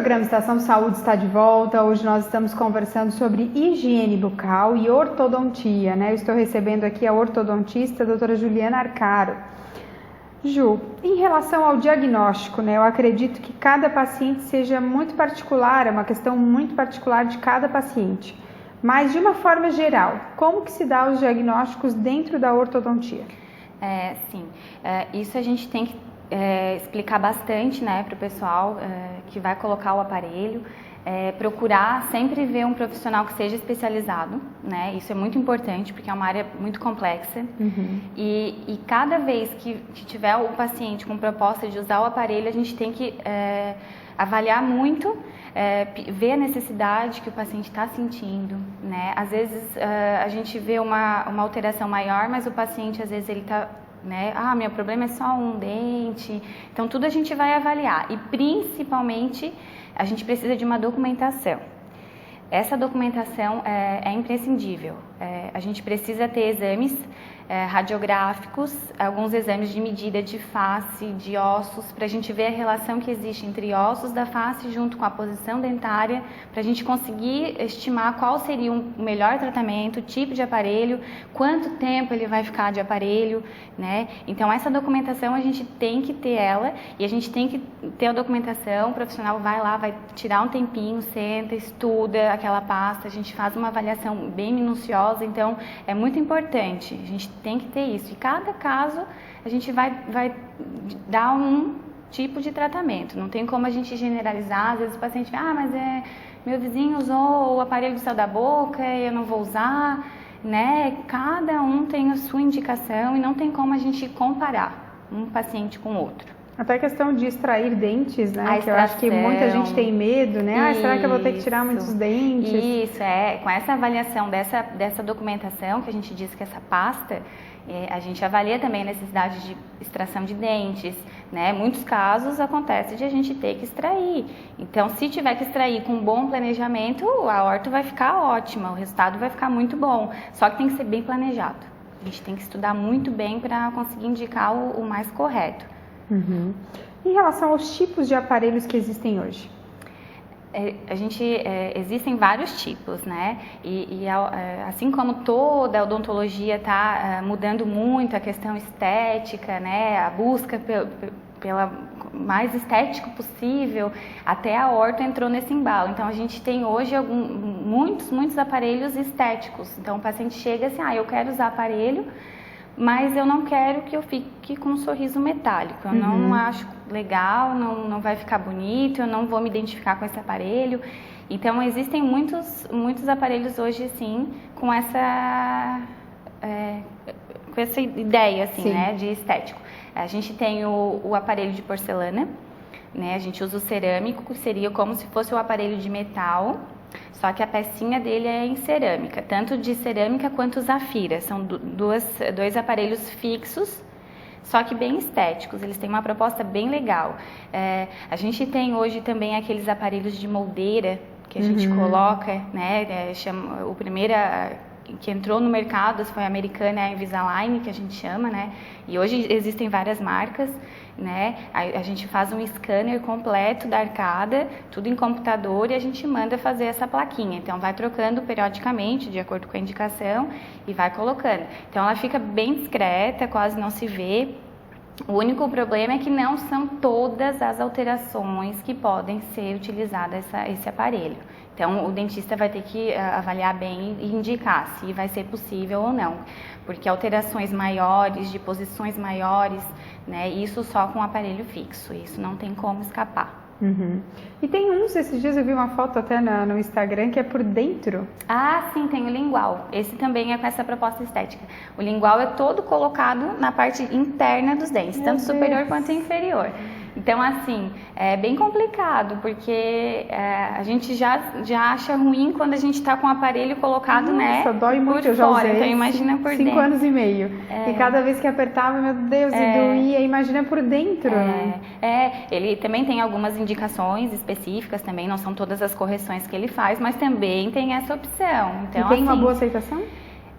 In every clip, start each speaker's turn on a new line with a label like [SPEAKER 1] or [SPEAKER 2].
[SPEAKER 1] programa Estação Saúde está de volta. Hoje nós estamos conversando sobre higiene bucal e ortodontia, né? Eu estou recebendo aqui a ortodontista, a doutora Juliana Arcaro. Ju, em relação ao diagnóstico, né? Eu acredito que cada paciente seja muito particular, é uma questão muito particular de cada paciente. Mas de uma forma geral, como que se dá os diagnósticos dentro da ortodontia?
[SPEAKER 2] Isso a gente tem que explicar bastante, né, para o pessoal que vai colocar o aparelho, procurar sempre ver um profissional que seja especializado, né, isso é muito importante porque é uma área muito complexa. E cada vez que tiver o paciente com proposta de usar o aparelho, a gente tem que avaliar muito, ver a necessidade que o paciente está sentindo, né, às vezes a gente vê uma alteração maior, mas o paciente às vezes ele está, né? Meu problema é só um dente. Então tudo a gente vai avaliar e principalmente a gente precisa de uma documentação. Essa documentação é imprescindível. A gente precisa ter exames radiográficos, alguns exames de medida de face, de ossos, para a gente ver a relação que existe entre ossos da face junto com a posição dentária, para a gente conseguir estimar qual seria o melhor tratamento, tipo de aparelho, quanto tempo ele vai ficar de aparelho, né? Então essa documentação a gente tem que ter ela e a gente tem que ter a documentação, o profissional vai lá, vai tirar um tempinho, senta, estuda aquela pasta, a gente faz uma avaliação bem minuciosa, então é muito importante, a gente tem que ter isso. E cada caso a gente vai dar um tipo de tratamento. Não tem como a gente generalizar. Às vezes o paciente fala, mas meu vizinho usou o aparelho do céu da boca, eu não vou usar, né? Cada um tem a sua indicação e não tem como a gente comparar um paciente com o outro.
[SPEAKER 1] Até a questão de extrair dentes, né? Que eu acho que muita gente tem medo, né? Será que eu vou ter que tirar muitos dentes?
[SPEAKER 2] Isso, com essa avaliação dessa documentação, que a gente diz que essa pasta, a gente avalia também a necessidade de extração de dentes, né? Muitos casos acontece de a gente ter que extrair. Então, se tiver que extrair com um bom planejamento, a orto vai ficar ótima, o resultado vai ficar muito bom. Só que tem que ser bem planejado. A gente tem que estudar muito bem para conseguir indicar o mais correto.
[SPEAKER 1] Em relação aos tipos de aparelhos que existem hoje?
[SPEAKER 2] Existem vários tipos, né? Assim como toda a odontologia está mudando muito a questão estética, né? A busca pela mais estético possível, até a orto entrou nesse embalo. Então a gente tem hoje muitos aparelhos estéticos. Então o paciente chega assim, eu quero usar aparelho, mas eu não quero que eu fique com um sorriso metálico, eu não acho legal, não vai ficar bonito, eu não vou me identificar com esse aparelho. Então existem muitos aparelhos hoje assim, com essa ideia assim, né, de estético. A gente tem o aparelho de porcelana, né, a gente usa o cerâmico, que seria como se fosse o aparelho de metal, só que a pecinha dele é em cerâmica, tanto de cerâmica quanto zafira. São dois aparelhos fixos, só que bem estéticos, eles têm uma proposta bem legal. A gente tem hoje também aqueles aparelhos de moldeira que a gente coloca, né? O primeiro que entrou no mercado foi a americana, a Invisalign, que a gente chama, né? E hoje existem várias marcas, né? A gente faz um scanner completo da arcada, tudo em computador, e a gente manda fazer essa plaquinha. Então vai trocando periodicamente, de acordo com a indicação, e vai colocando. Então ela fica bem discreta, quase não se vê. O único problema é que não são todas as alterações que podem ser utilizadas esse aparelho. Então, o dentista vai ter que avaliar bem e indicar se vai ser possível ou não. Porque alterações maiores, de posições maiores, né, isso só com o aparelho fixo, isso não tem como escapar.
[SPEAKER 1] E tem esses dias eu vi uma foto até no Instagram que é por dentro.
[SPEAKER 2] Sim, tem o lingual. Esse também é com essa proposta estética. O lingual é todo colocado na parte interna dos dentes, tanto superior quanto inferior. Então, assim, é bem complicado, porque a gente já acha ruim quando a gente está com o aparelho colocado, né?
[SPEAKER 1] Dói muito,
[SPEAKER 2] por fora, então imagina por dentro.
[SPEAKER 1] 5 anos e meio. E cada vez que apertava, meu Deus, e doía, imagina por dentro.
[SPEAKER 2] Ele também tem algumas indicações específicas também, não são todas as correções que ele faz, mas também tem essa opção. Então,
[SPEAKER 1] e tem uma boa aceitação?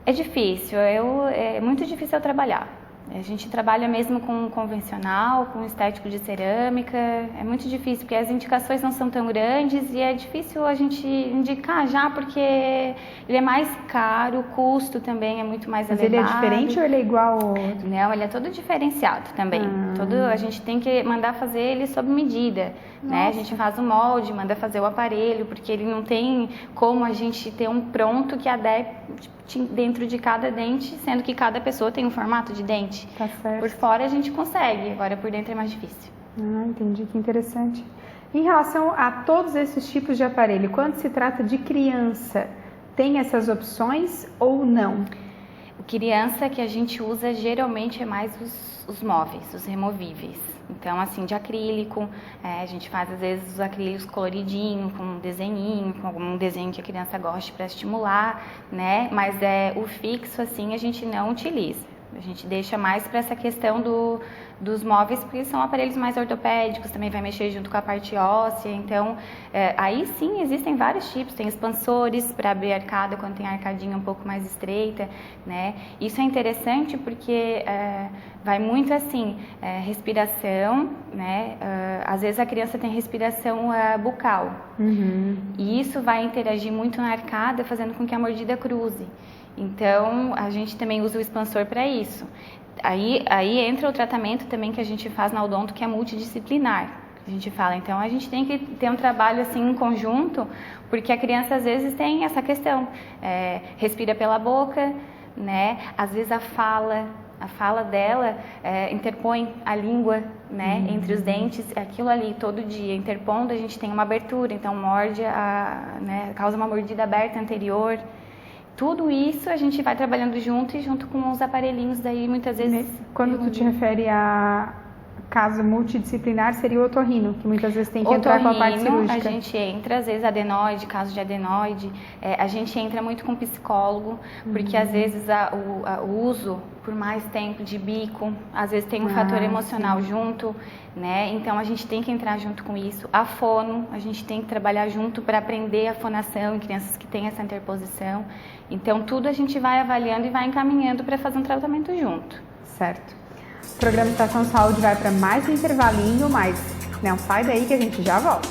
[SPEAKER 2] É difícil, é muito difícil eu trabalhar. A gente trabalha mesmo com convencional, com estético de cerâmica. É muito difícil, porque as indicações não são tão grandes e é difícil a gente indicar já, porque ele é mais caro, o custo também é muito mais elevado.
[SPEAKER 1] Mas ele é diferente ou ele é igual ao outro?
[SPEAKER 2] Não, ele é todo diferenciado também. A gente tem que mandar fazer ele sob medida, né? A gente faz o molde, manda fazer o aparelho, porque ele não tem como a gente ter um pronto que adapte dentro de cada dente, sendo que cada pessoa tem um formato de dente.
[SPEAKER 1] Tá certo.
[SPEAKER 2] Por fora a gente consegue, agora por dentro é mais difícil.
[SPEAKER 1] Entendi, que interessante. Em relação a todos esses tipos de aparelho, quando se trata de criança, tem essas opções ou não?
[SPEAKER 2] O criança que a gente usa geralmente é mais os móveis, os removíveis. Então, assim, de acrílico, a gente faz às vezes os acrílicos coloridinhos, com um desenhinho, com algum desenho que a criança goste para estimular, né? Mas o fixo, assim, a gente não utiliza. A gente deixa mais para essa questão dos móveis, porque são aparelhos mais ortopédicos, também vai mexer junto com a parte óssea. Então, aí sim existem vários tipos. Tem expansores para abrir a arcada quando tem a arcadinha um pouco mais estreita, né? Isso é interessante porque vai muito assim, respiração, né? Às vezes a criança tem respiração bucal. E isso vai interagir muito na arcada, fazendo com que a mordida cruze. Então, a gente também usa o expansor para isso. Aí entra o tratamento também que a gente faz na odonto, que é multidisciplinar, a gente fala. Então, a gente tem que ter um trabalho assim em conjunto, porque a criança às vezes tem essa questão, respira pela boca, né? Às vezes a fala dela interpõe a língua, né, entre os dentes, aquilo ali todo dia, interpondo, a gente tem uma abertura, então morde, né, causa uma mordida aberta anterior. Tudo isso a gente vai trabalhando junto e junto com os aparelhinhos daí muitas vezes.
[SPEAKER 1] Quando tu te refere a caso multidisciplinar, seria o otorrino, que muitas vezes tem que entrar com a parte cirúrgica.
[SPEAKER 2] A gente entra, às vezes adenoide, caso de adenoide, a gente entra muito com psicólogo, porque às vezes o uso por mais tempo de bico, às vezes tem um fator emocional junto, né? Então a gente tem que entrar junto com isso. A fono, a gente tem que trabalhar junto para aprender a fonação em crianças que têm essa interposição. Então tudo a gente vai avaliando e vai encaminhando para fazer um tratamento junto.
[SPEAKER 1] Certo. O programa Estação Saúde vai para mais um intervalinho, mas não sai daí que a gente já volta.